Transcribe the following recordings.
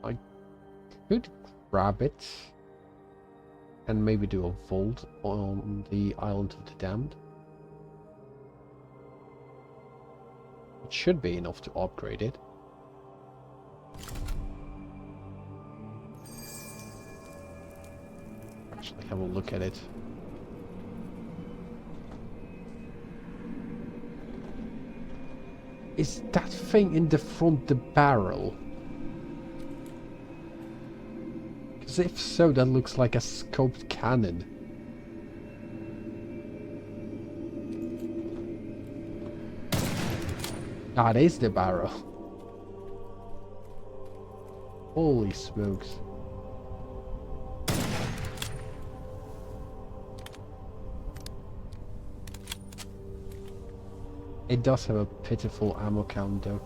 I could grab it and maybe do a vault on the Island of the Damned. It should be enough to upgrade it. Actually, have a look at it. Is that thing in the front the barrel? Because if so, that looks like a scoped cannon. That is the barrel. Holy smokes. It does have a pitiful ammo count though.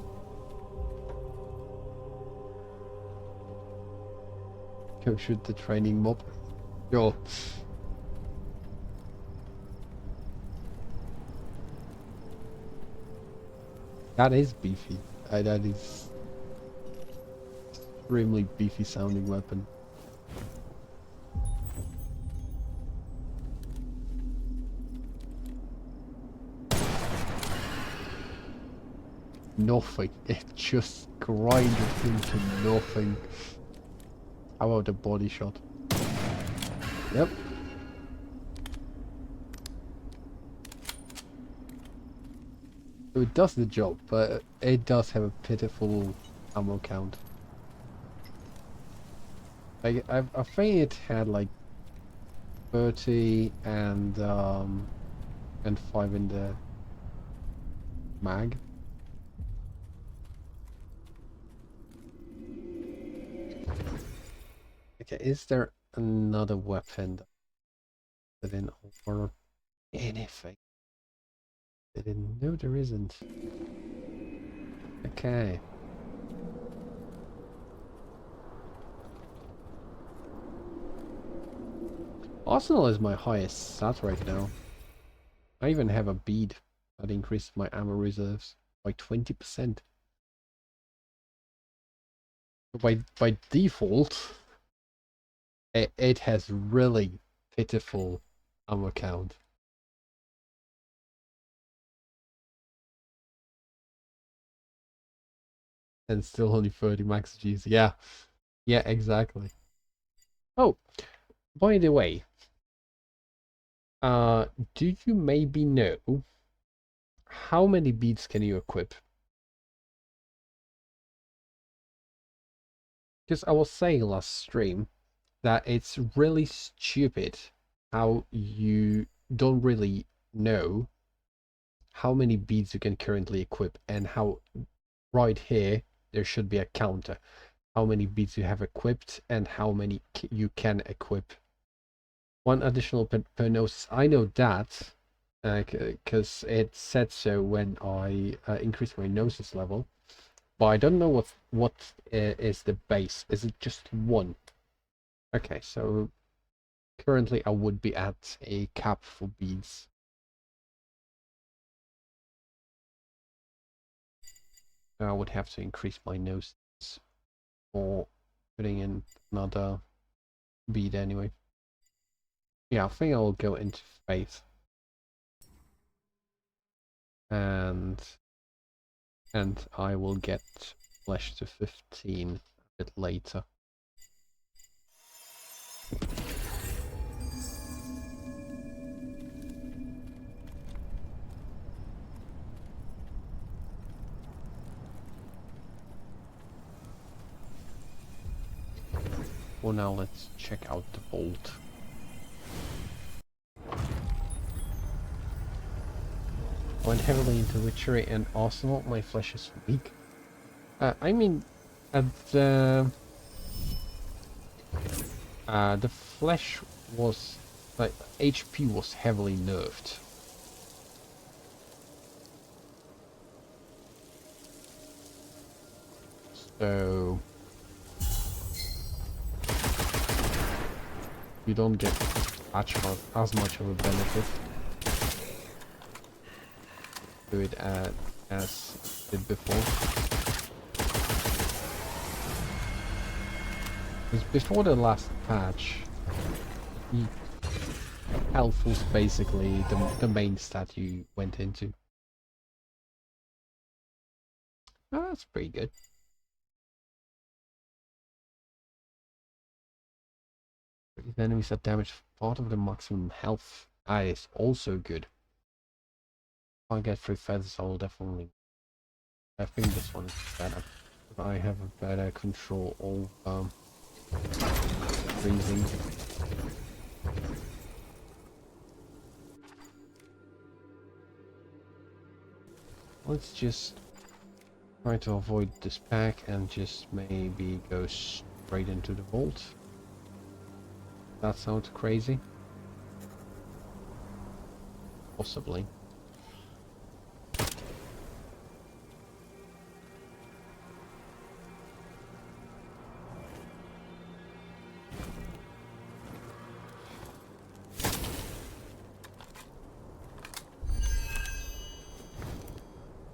Go shoot the training mob. Yo. That is beefy. That is extremely beefy sounding weapon. Nothing. It just grinded into nothing. How about a body shot? Yep. It does the job, but it does have a pitiful ammo count. Like, I think it had like 30 and 5 in the mag. Okay, is there another weapon that in or anything? I didn't know there isn't. Okay. Arsenal is my highest stat right now. I even have a bead that increases my ammo reserves by 20%. By default, it has really pitiful ammo count. And still only 30 max Gs. Yeah. Yeah, exactly. Oh, by the way, do you maybe know how many beads can you equip? Because I was saying last stream that it's really stupid how you don't really know how many beads you can currently equip, and how right here there should be a counter. How many beads you have equipped and how many you can equip. One additional per gnosis. I know that because it said so when I increased my gnosis level, but I don't know what is the base. Is it just one? Okay, so currently I would be at a cap for beads. I would have to increase my gnosis or putting in another bead anyway. Yeah, I think I will go into faith. And I will get flesh to 15 a bit later. Well, now let's check out the vault. Went heavily into witchery and arsenal. My flesh is weak. I mean, the flesh was like HP was heavily nerfed. So you don't get as much of a benefit to it as did before. Because before the last patch, the health was basically the main stat you went into. Oh, that's pretty good. These enemies that damage part of the maximum health. That is also good. If I get 3 feathers, I will definitely. I think this one is better. But I have a better control of freezing. Let's just try to avoid this pack and just maybe go straight into the vault. That sounds crazy. Possibly.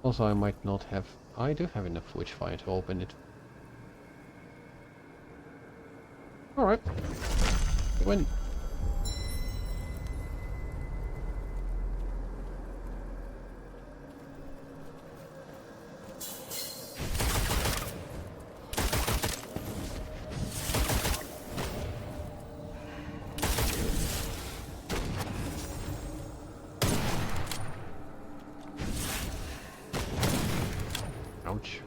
Also, I might not have... I do have enough Witchfire to open it. Alright. Win. Ouch.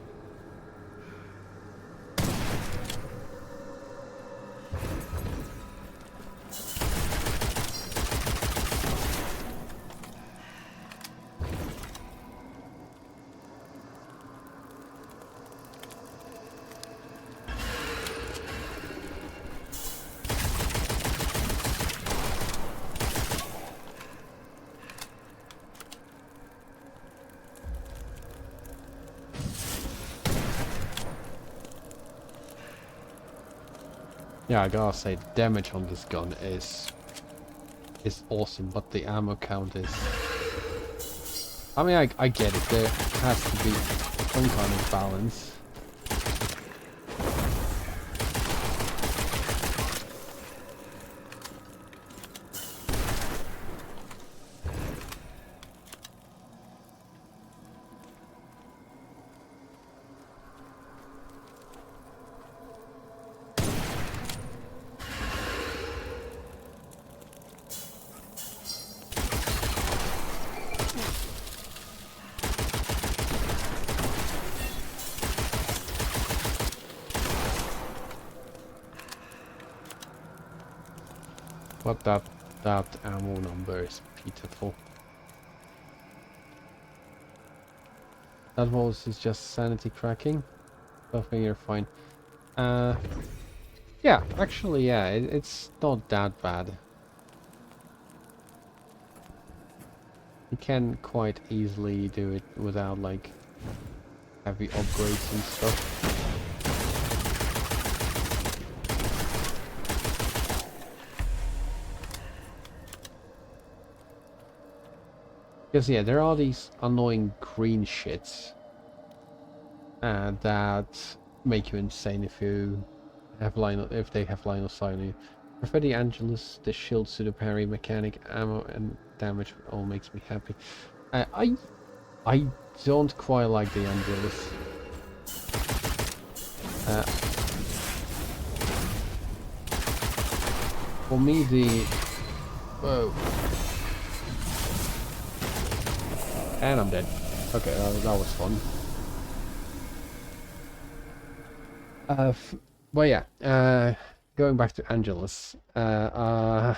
Yeah, I gotta say, damage on this gun is awesome, but the ammo count is... I mean, I get it, there has to be some kind of balance. But that ammo number is pitiful. That was is just sanity cracking. So I think you're fine. Yeah, actually, yeah, it's not that bad. You can quite easily do it without like heavy upgrades and stuff. Because yeah, there are these annoying green shits that make you insane if you have if they have line of sight on you. Prefer the Angelus, the shield to the parry mechanic, ammo and damage all makes me happy. I don't quite like the Angelus. For me the whoa. And I'm dead. Okay, that was fun. Well, yeah. Going back to Angelus. Yeah.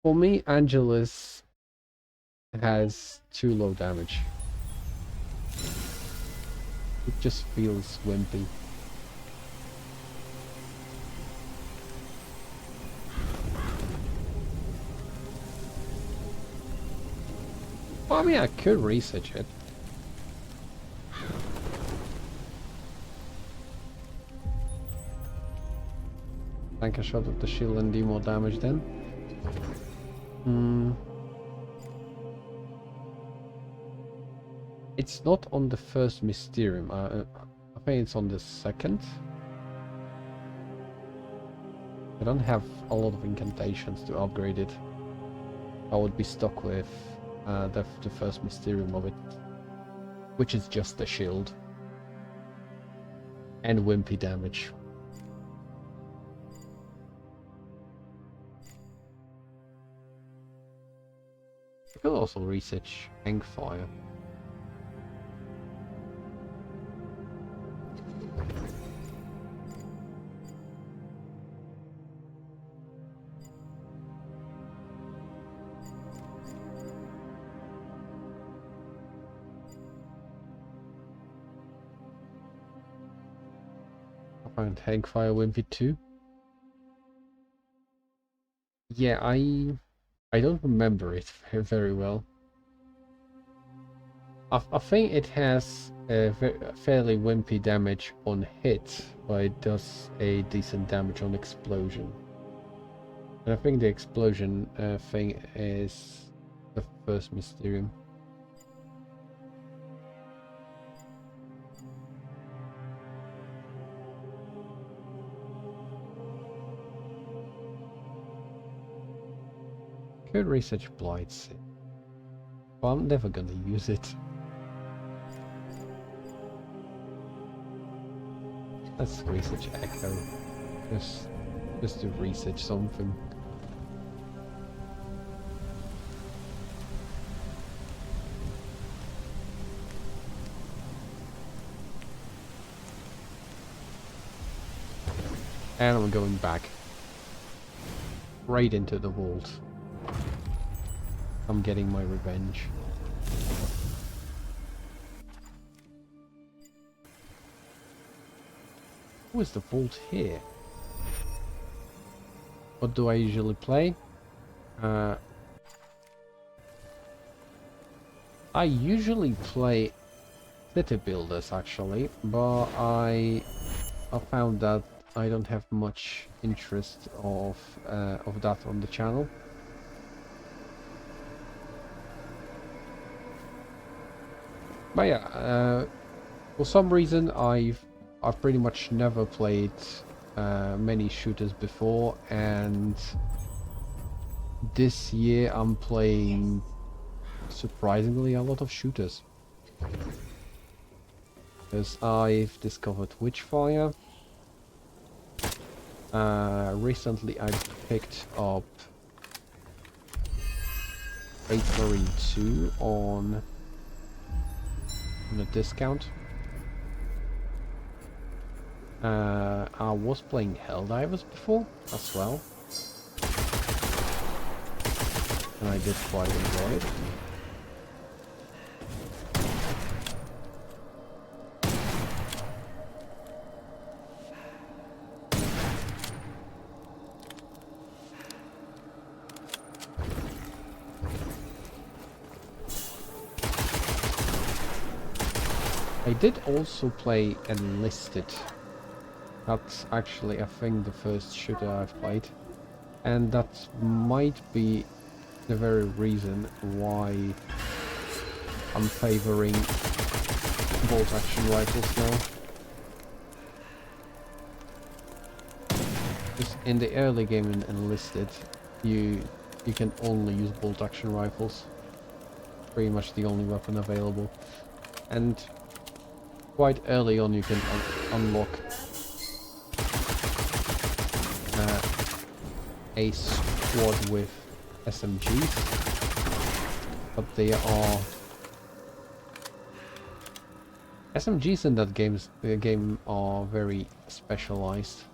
For me, Angelus has too low damage. It just feels wimpy. Well, I mean, I could research it. Tank a shot at the shield and do more damage then. It's not on the first Mysterium. I think it's on the second. I don't have a lot of incantations to upgrade it. I would be stuck with the first Mysterium of it, which is just a shield. And wimpy damage. I could also research Hangfire. Found Hangfire Wimpy 2. Yeah, I don't remember it very well. I think it has a fairly wimpy damage on hit, but it does a decent damage on explosion. And I think the explosion thing is the first Mysterium. Could research Blights, but I'm never gonna use it. Let's research Echo, just to research something. And I'm going back right into the vault. I'm getting my revenge. Who is the vault here? What do I usually play? I usually play city builders actually, but I found that I don't have much interest of that on the channel. But yeah, for some reason I've pretty much never played many shooters before, and this year I'm playing surprisingly a lot of shooters. Because I've discovered Witchfire. Recently I picked up Eight Marine 2 on a discount. I was playing Helldivers before as well, and I did quite enjoy it. I did also play Enlisted. That's actually, I think, the first shooter I've played. And that might be the very reason why I'm favoring bolt-action rifles now. Because in the early game in Enlisted, you can only use bolt-action rifles. Pretty much the only weapon available. And quite early on you can unlock a squad with SMGs, but they are SMGs in that game are very specialized.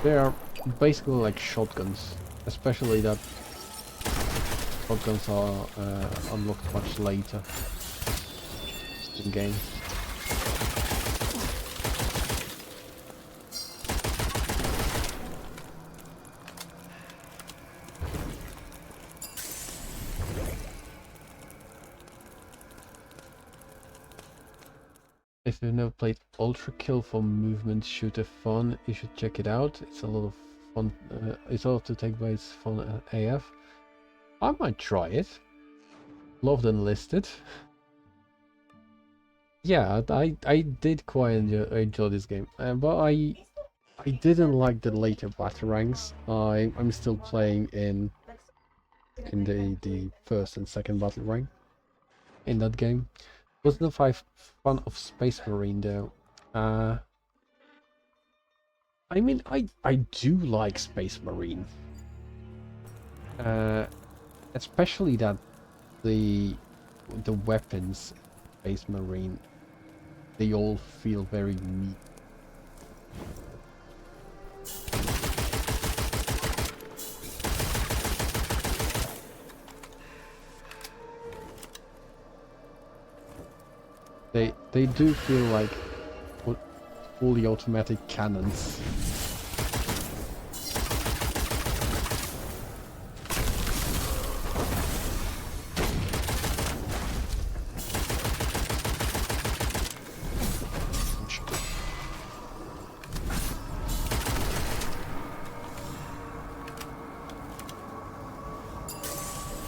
They are basically like shotguns, especially that shotguns are unlocked much later in game. If you've never played Ultra Kill for movement shooter fun, you should check it out. It's a lot of fun. It's all to take place fun AF. I might try it. Loved Enlisted. Yeah, I did quite enjoy this game, but I didn't like the later battle ranks. I'm still playing in the first and second battle rank in that game. Wasn't a fan of Space Marine though. I mean, I do like Space Marine. Especially that the weapons Space Marine, they all feel very neat. They do feel like fully automatic cannons.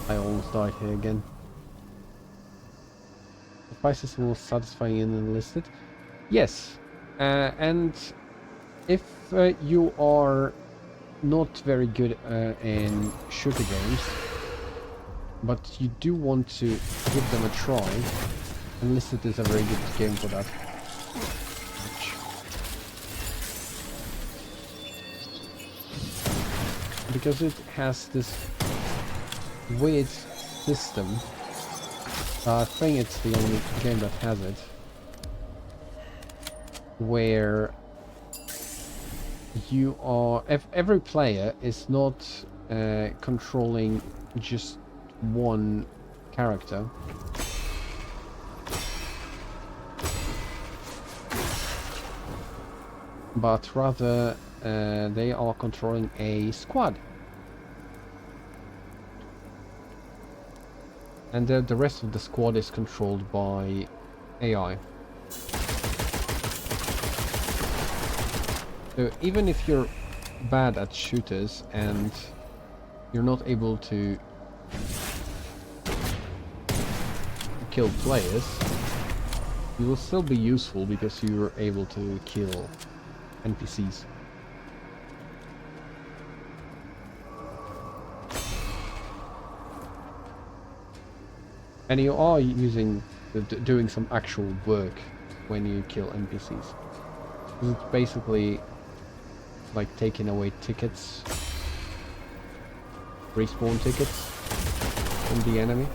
I almost died here again. The fight is more satisfying and enlisted. Yes, and if you are not very good in shooter games, but you do want to give them a try, Enlisted is a very good game for that. Because it has this weird system. I think it's the only game that has it, where you are, every player is not controlling just one character, but rather they are controlling a squad. And the rest of the squad is controlled by AI. So even if you're bad at shooters and you're not able to kill players, you will still be useful because you're able to kill NPCs. And you are doing some actual work when you kill NPCs. It's basically like taking away tickets, respawn tickets from the enemy.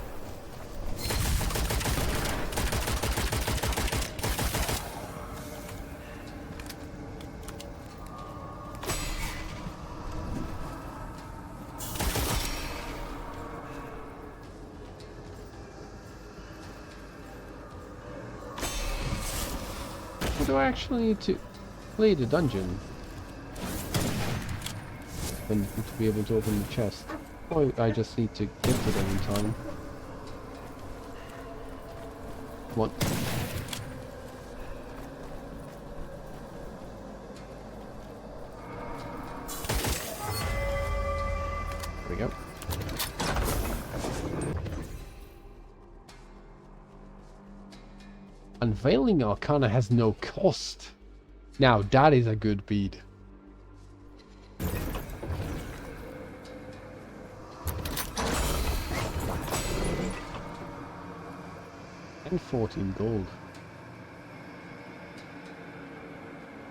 Do I actually need to play the dungeon and to be able to open the chest? Or I just need to get to them in time? What? There we go. Unveiling Arcana has no cost. Now that is a good beat. And 14 gold.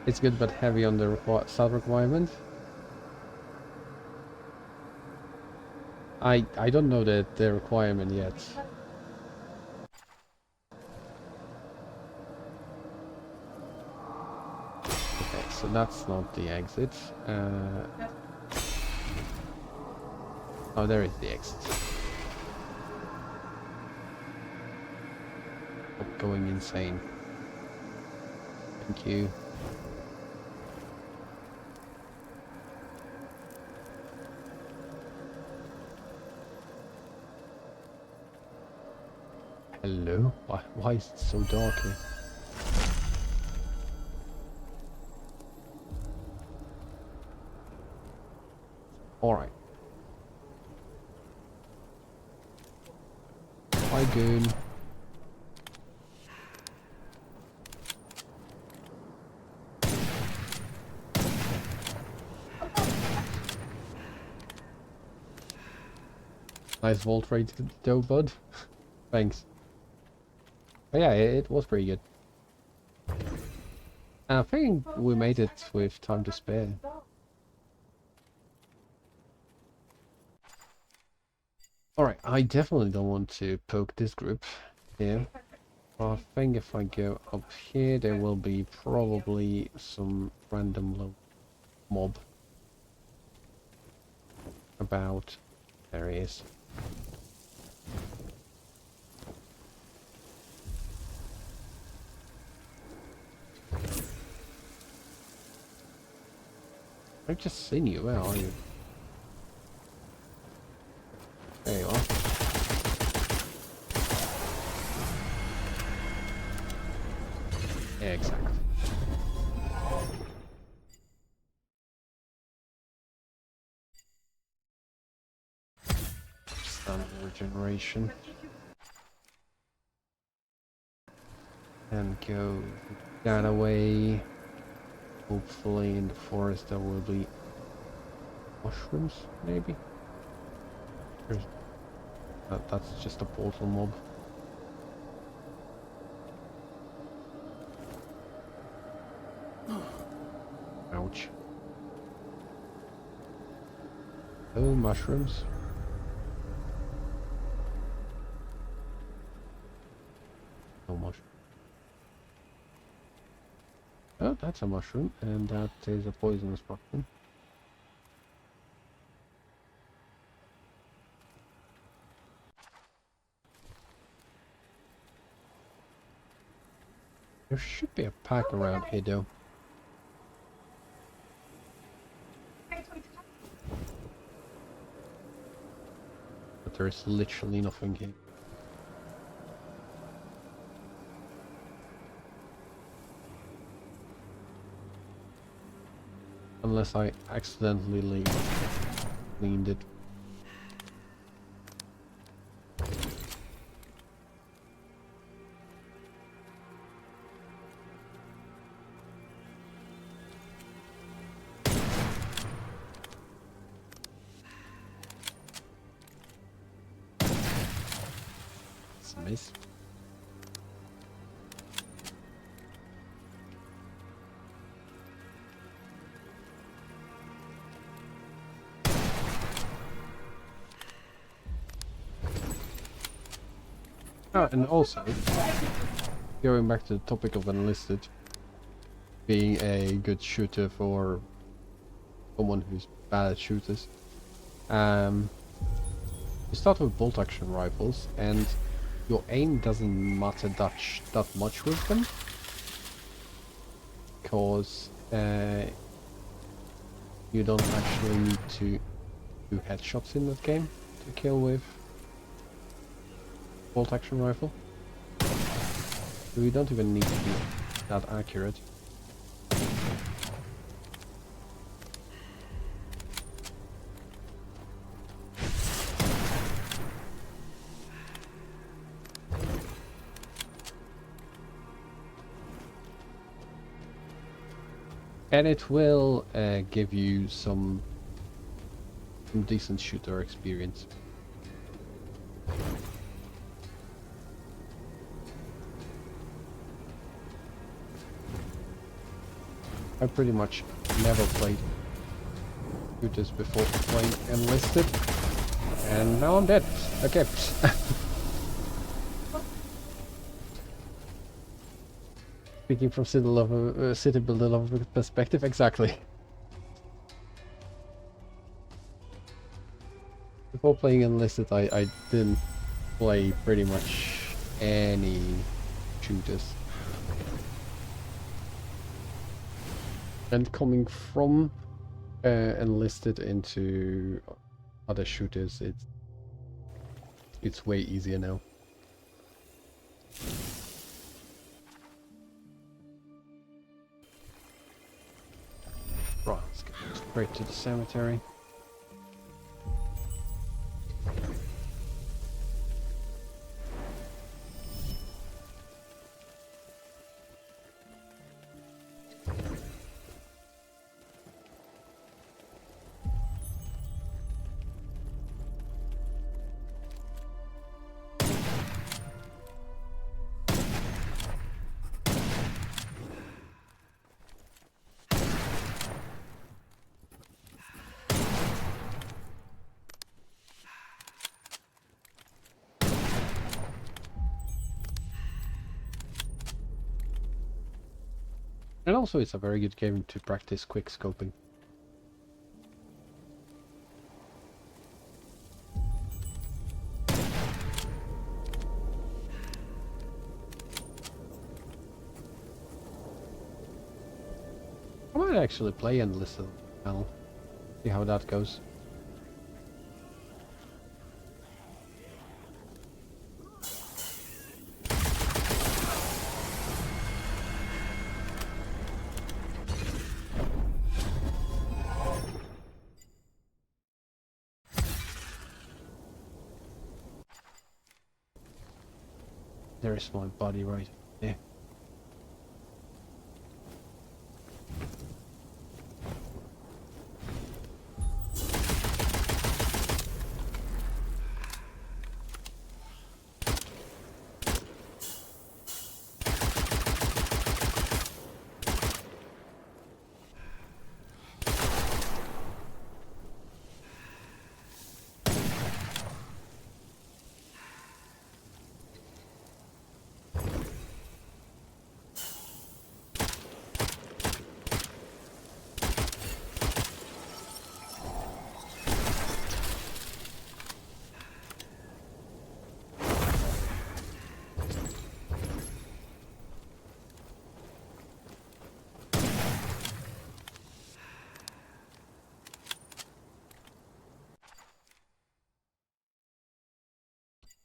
It's good but heavy on the sub requirement. I don't know the requirement yet. So that's not the exit. Oh, there is the exit. I'm going insane. Thank you. Hello? Why is it so dark here? Alright. Hi, goon. Nice vault rate though, bud. Thanks. But yeah, it was pretty good. And I think we made it with time to spare. Alright, I definitely don't want to poke this group here. I think if I go up here, there will be probably some random low mob about. There he is. I've just seen you. Where are you? There you are. Yeah, exactly. Standard regeneration. And go that away. Hopefully in the forest there will be mushrooms, maybe? That's just a portal mob. Ouch. Oh, mushrooms. No mushroom. Oh, that's a mushroom, and that is a poisonous mushroom. There should be a pack around here, though. But there's literally nothing here. Unless I accidentally cleaned it. It's a miss. Oh, and also, going back to the topic of enlisted, being a good shooter for someone who's bad at shooters, you start with bolt action rifles, and your aim doesn't matter that much with them, because you don't actually need to do headshots in that game to kill with bolt action rifle. So you don't even need to be that accurate. And it will give you some decent shooter experience. I pretty much never played shooters before playing enlisted, and now I'm dead. Okay. Speaking from city builder lover perspective, exactly. Before playing enlisted, I didn't play pretty much any shooters. And coming from enlisted into other shooters, it's way easier now. Right, let's go straight to the cemetery. And also it's a very good game to practice quick scoping. I might actually play Endless on the channel. See how that goes. There is my body right there.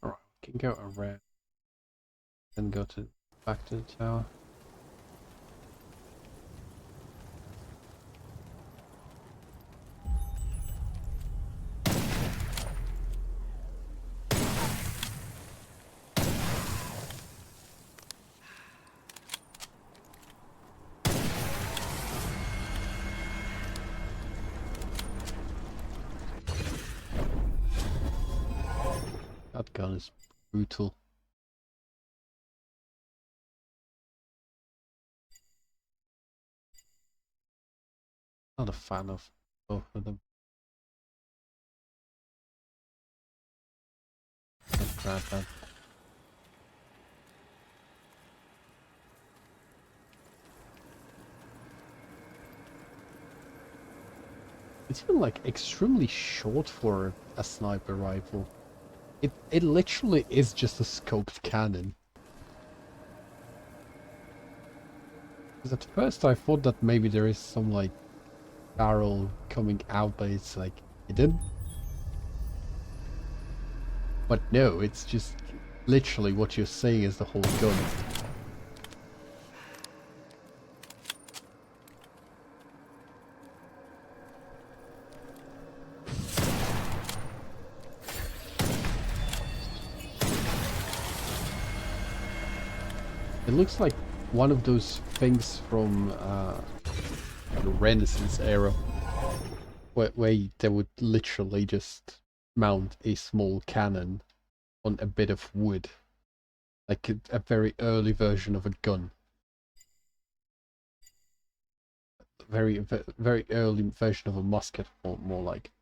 Alright, we can go around and go to back to the tower. That gun is brutal. Not a fan of both of them. Let's grab that. It's even like extremely short for a sniper rifle. It literally is just a scoped cannon. Because at first I thought that maybe there is some like barrel coming out, but it's like hidden. But no, it's just literally what you're saying is the whole gun. It looks like one of those things from the Renaissance era, where they would literally just mount a small cannon on a bit of wood, like a very early version of a gun. Very early version of a musket, more like.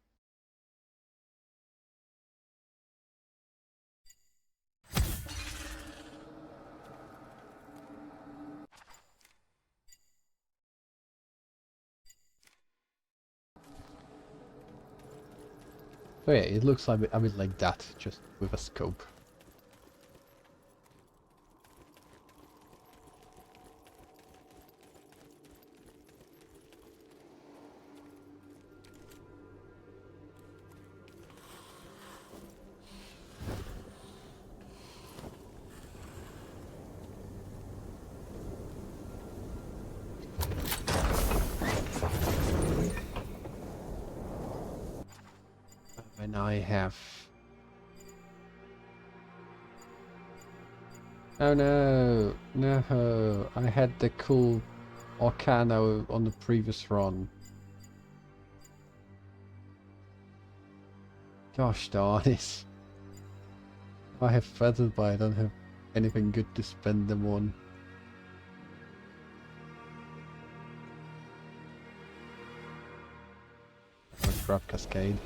So yeah, it looks like a bit like that, just with a scope. And I have... Oh no, no, I had the cool Arcano on the previous run. Gosh darn it. I have feathers, but I don't have anything good to spend them on. Let's grab Cascade.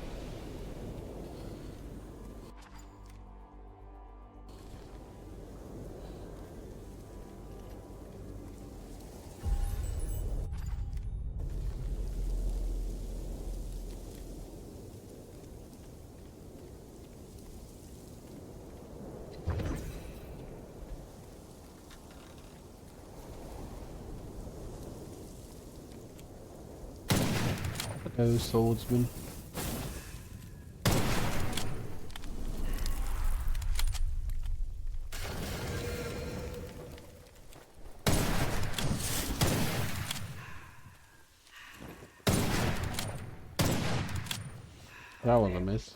Shadow Swordsman. That was a miss.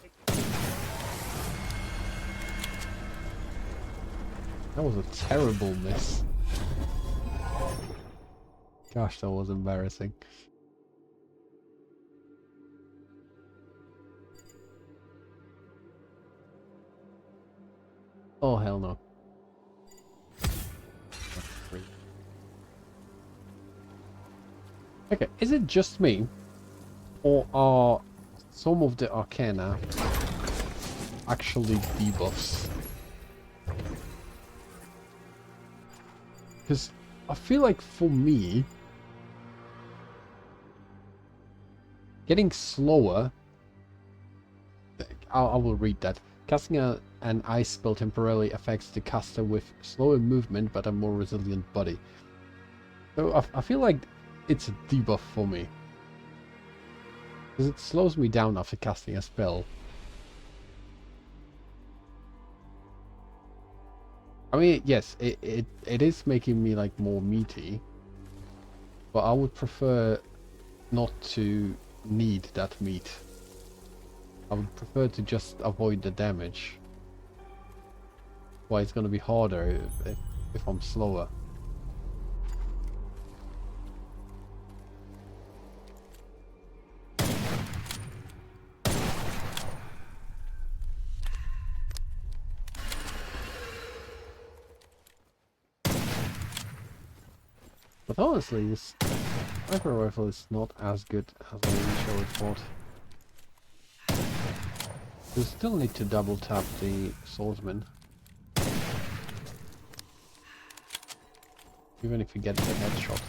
That was a terrible miss. Gosh, that was embarrassing. Oh, hell no. Okay, is it just me? Or are some of the arcana actually debuffs? Because I feel like for me, getting slower... I will read that. Casting an ice spell temporarily affects the caster with slower movement but a more resilient body. So I feel like it's a debuff for me. Because it slows me down after casting a spell. I mean, yes, it is making me like more meaty. But I would prefer not to need that meat. I would prefer to just avoid the damage. Why it's gonna be harder if I'm slower. But honestly, this sniper rifle is not as good as I initially thought. You still need to double tap the swordsman. Even if you get the headshot.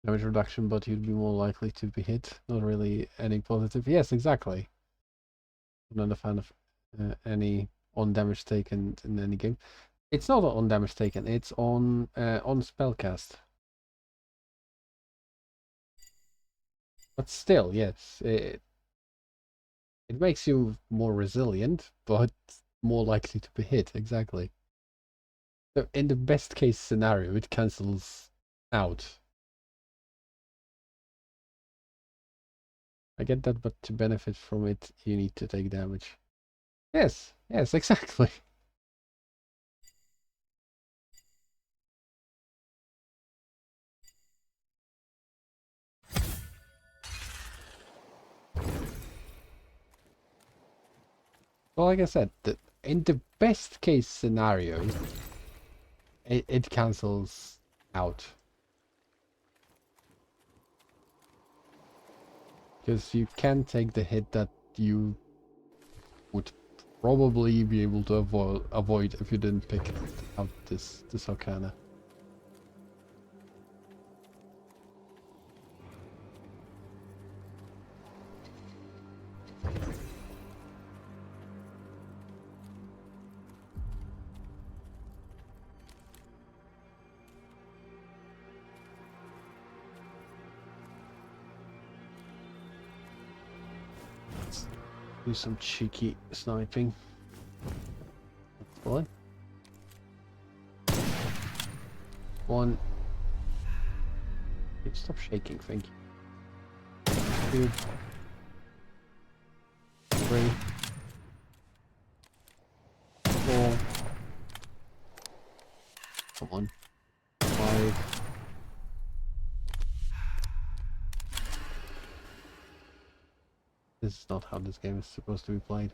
Damage reduction, but you'd be more likely to be hit. Not really any positive. Yes, exactly. I'm not a fan of any on damage taken in any game. It's not on damage taken. It's on spellcast. But still, yes, it makes you more resilient, but more likely to be hit. Exactly. So in the best case scenario, it cancels out. I get that, but to benefit from it, you need to take damage. Yes, yes, exactly. Well, like I said, in the best case scenario, it cancels out. Because you can take the hit that you would probably be able to avoid if you didn't pick out this arcana. Let's do some cheeky sniping. That's fine. One. Stop shaking, thank you. 2, 3, 4. Come on. 5. This is not how this game is supposed to be played.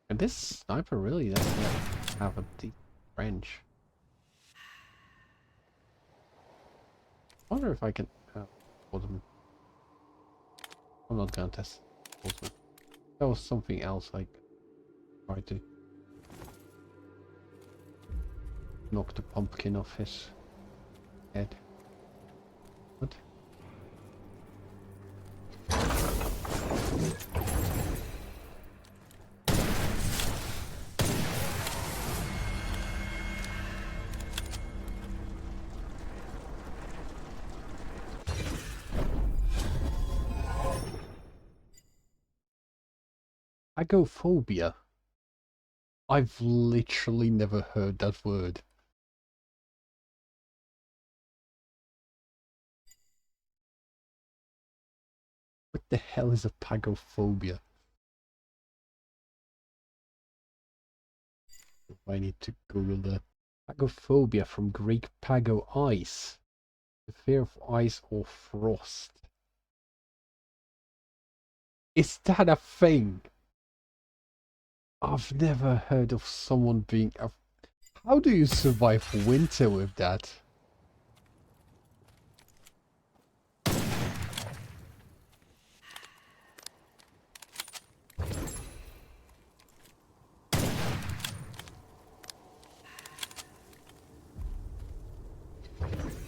And this sniper really doesn't have a deep range. I wonder if I can... Swordsman. I'm not gonna test Swordsman. That was something else I tried to knock the pumpkin off his head. What? Agophobia. I've literally never heard that word. What the hell is a pagophobia? I need to Google that. Pagophobia from Greek pago, ice. The fear of ice or frost. Is that a thing? I've never heard of someone being... How do you survive winter with that?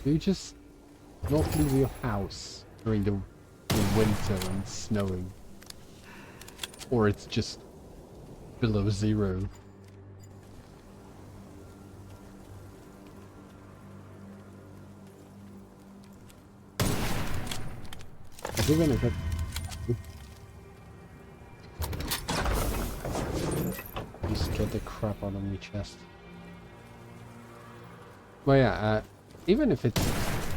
Do you just not leave your house during the winter and snowing? Or it's just below zero? Even if it... You scared the crap out of my chest. Well, yeah, even if it's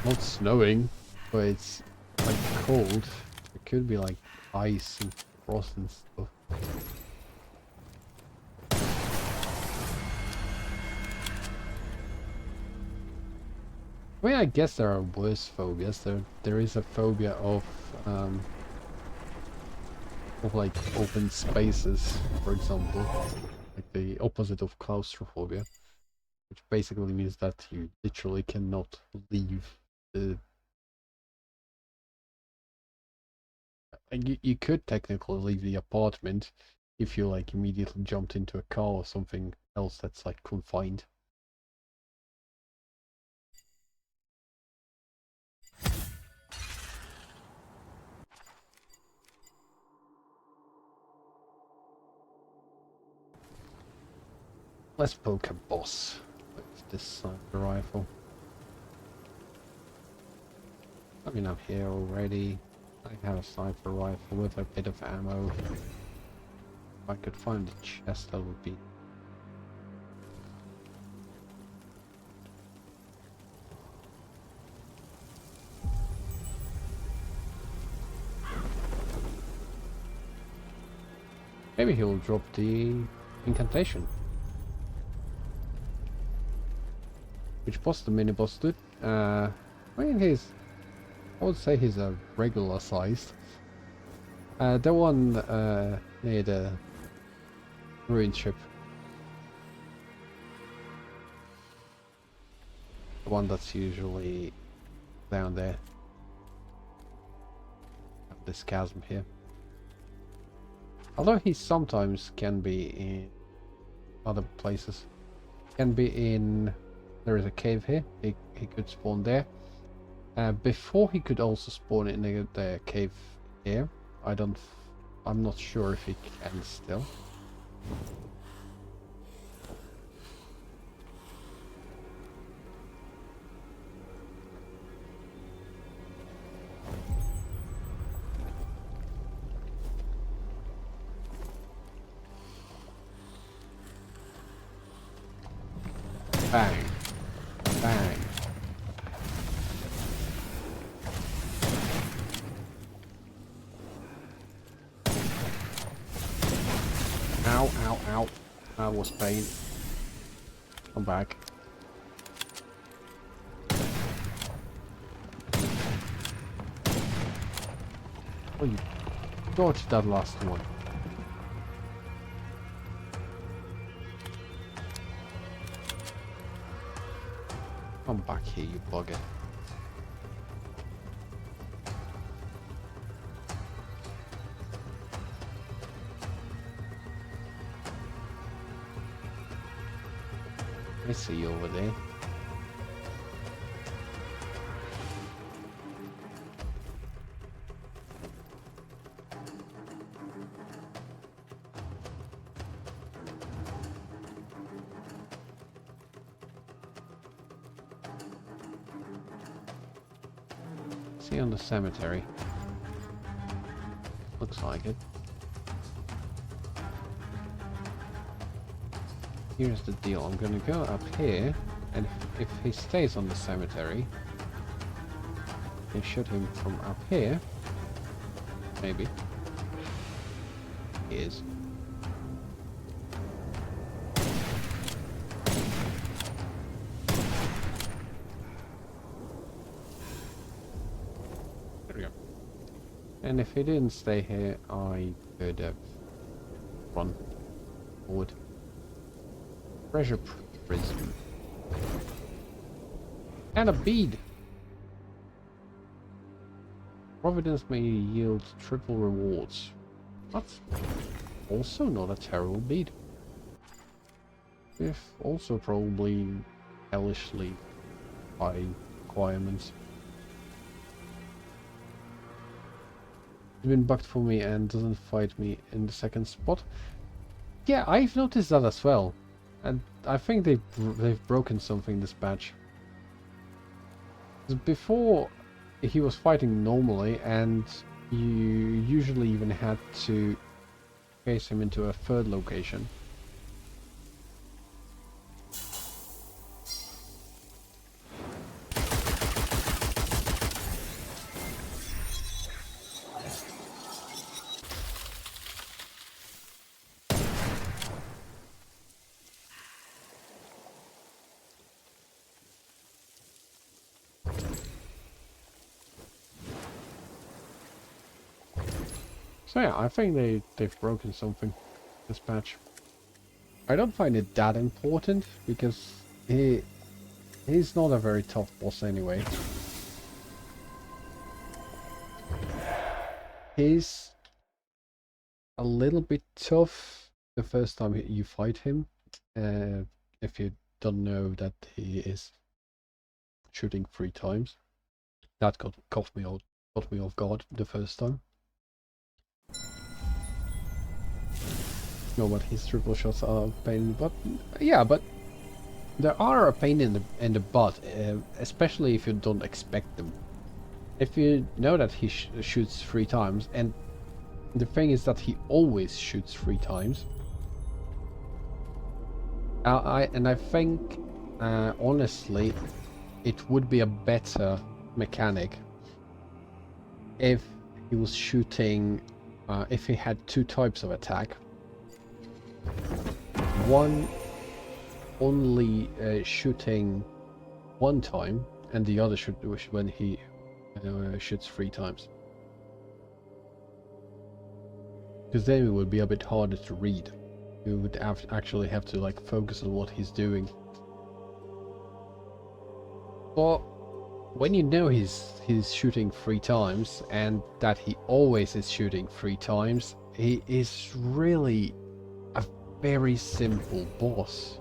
not snowing, but it's like cold, it could be like ice and frost and stuff. I mean, I guess there are worse phobias. There is a phobia of like open spaces, for example, like the opposite of claustrophobia, which basically means that you literally cannot leave the... You could technically leave the apartment if you like immediately jumped into a car or something else that's like confined. Let's poke a boss with this sniper rifle. I mean, I'm here already. I have a sniper rifle with a bit of ammo. If I could find the chest, that would be... Maybe he'll drop the incantation. Which boss the mini boss did? I mean, I would say he's a regular sized. The one near the ruin ship. The one that's usually down there. This chasm here. Although he sometimes can be in other places. Can be in... There is a cave here. He could spawn there. Before he could also spawn in the cave here. I'm not sure if he can still. Bang. Bang. Ow, ow, ow. That was pain. Come back. Oh, you dodged that last one. Come back here, you bugger. I see you over there. See on the cemetery. Looks like it. Here's the deal. I'm gonna go up here, and if he stays on the cemetery, I can shoot him from up here. Maybe. He is. There we go. And if he didn't stay here, I could have run forward. Treasure prism. And a bead! Providence may yield triple rewards. That's also not a terrible bead. If also probably hellishly high requirements. It's been bugged for me and doesn't fight me in the second spot. Yeah, I've noticed that as well. And I think they've broken something this patch. Before, he was fighting normally, and you usually even had to chase him into a third location. So yeah, I think they've broken something this patch. I don't find it that important because he's not a very tough boss anyway. He's a little bit tough the first time you fight him, if you don't know that he is shooting 3 times. That caught me off guard the first time. No, but his triple shots are a pain in the butt. Yeah, but there are a pain in the butt, especially if you don't expect them. If you know that he shoots 3 times, and the thing is that he always shoots 3 times. I think, honestly, it would be a better mechanic if he was shooting, if he had 2 types of attack. One only shooting 1 time, and the other should when he shoots 3 times. Because then it would be a bit harder to read. You would actually have to like focus on what he's doing. But when you know he's shooting 3 times, and that he always is shooting 3 times, he is really a very simple boss.